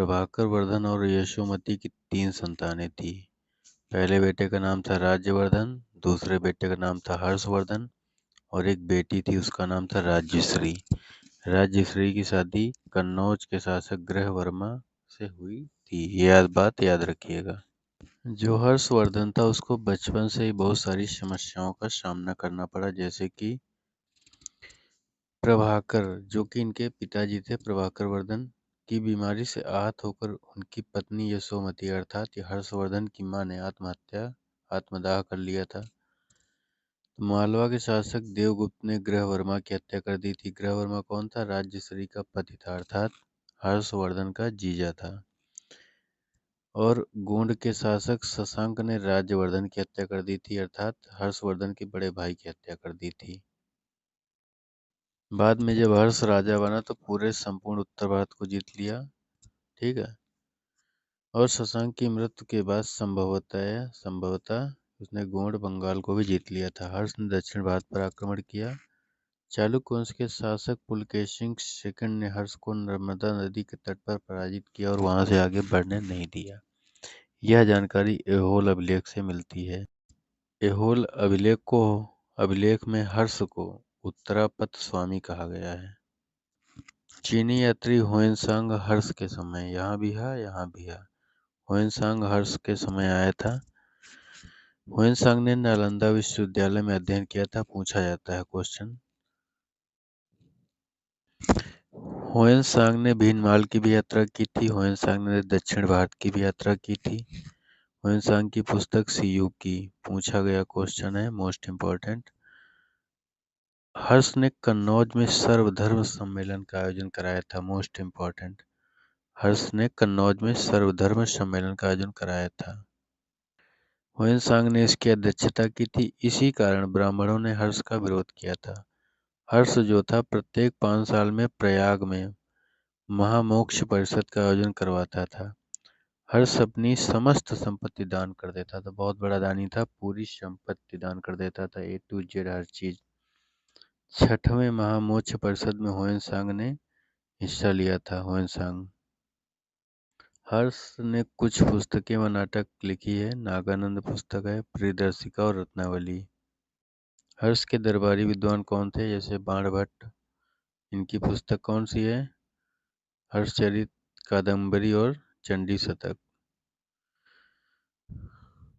प्रभाकर वर्धन और यशोमती की 3 संतानें थी। पहले बेटे का नाम था राज्यवर्धन, दूसरे बेटे का नाम था हर्षवर्धन और एक बेटी थी, उसका नाम था राज्यश्री। राज्यश्री की शादी कन्नौज के शासक ग्रहवर्मा से हुई थी। ये बात याद रखिएगा। जो हर्षवर्धन था उसको बचपन से ही बहुत सारी समस्याओं का सामना करना पड़ा, जैसे कि प्रभाकर, जो कि इनके पिताजी थे, प्रभाकर वर्धन की बीमारी से आहत होकर उनकी पत्नी यशोमती अर्थात हर्षवर्धन की मां ने आत्मदाह कर लिया था। तो मालवा के शासक देवगुप्त ने ग्रहवर्मा की हत्या कर दी थी। ग्रहवर्मा कौन था? राज्यश्री का पति था, अर्थात हर्षवर्धन का जीजा था। और गोंड के शासक शशांक ने राज्यवर्धन की हत्या कर दी थी, अर्थात हर्षवर्धन के बड़े भाई की हत्या कर दी थी। बाद में जब हर्ष राजा बना तो पूरे संपूर्ण उत्तर भारत को जीत लिया, ठीक है। और शशांक की मृत्यु के बाद संभवतः उसने गोंड बंगाल को भी जीत लिया था। हर्ष ने दक्षिण भारत पर आक्रमण किया। चालुक्य वंश के शासक पुलकेशिन II ने हर्ष को नर्मदा नदी के तट पर पराजित किया और वहां से आगे बढ़ने नहीं दिया। यह जानकारी ऐहोल अभिलेख से मिलती है। ऐहोल अभिलेख में हर्ष को उत्तरापथ स्वामी कहा गया है। चीनी यात्री हुएनसांग हर्ष के समय, यहाँ भी है, हुएनसांग हर्ष के समय आया था। हुएनसांग ने नालंदा विश्वविद्यालय में अध्ययन किया था। पूछा जाता है क्वेश्चन। हुएनसांग ने भीनमाल की भी यात्रा की थी। हुएनसांग ने दक्षिण भारत की भी यात्रा की थी। हुएनसांग की पुस्तक सीयू की। पूछा गया क्वेश्चन है, मोस्ट इम्पोर्टेंट। हर्ष ने कन्नौज में सर्वधर्म सम्मेलन का आयोजन कराया था। Most important. हर्ष ने कन्नौज में सर्वधर्म सम्मेलन का आयोजन कराया था। हुएनसांग ने इसकी अध्यक्षता की थी। इसी कारण ब्राह्मणों ने हर्ष का विरोध किया था। हर्ष जो था प्रत्येक 5 साल में प्रयाग में महामोक्ष परिषद का आयोजन करवाता था। हर्ष अपनी समस्त संपत्ति दान कर देता था। बहुत बड़ा दानी था, पूरी संपत्ति दान कर देता था, A to Z हर चीज। 6वें महामोक्ष परिषद में हुएनसांग ने हिस्सा लिया था। हुएनसांग। हर्ष ने कुछ पुस्तकें व नाटक लिखी है। नागानंद पुस्तक है, प्रियदर्शिका और रत्नावली। हर्ष के दरबारी विद्वान कौन थे? जैसे बाणभट्ट। इनकी पुस्तक कौन सी है? हर्षचरित, कादम्बरी और चंडी शतक।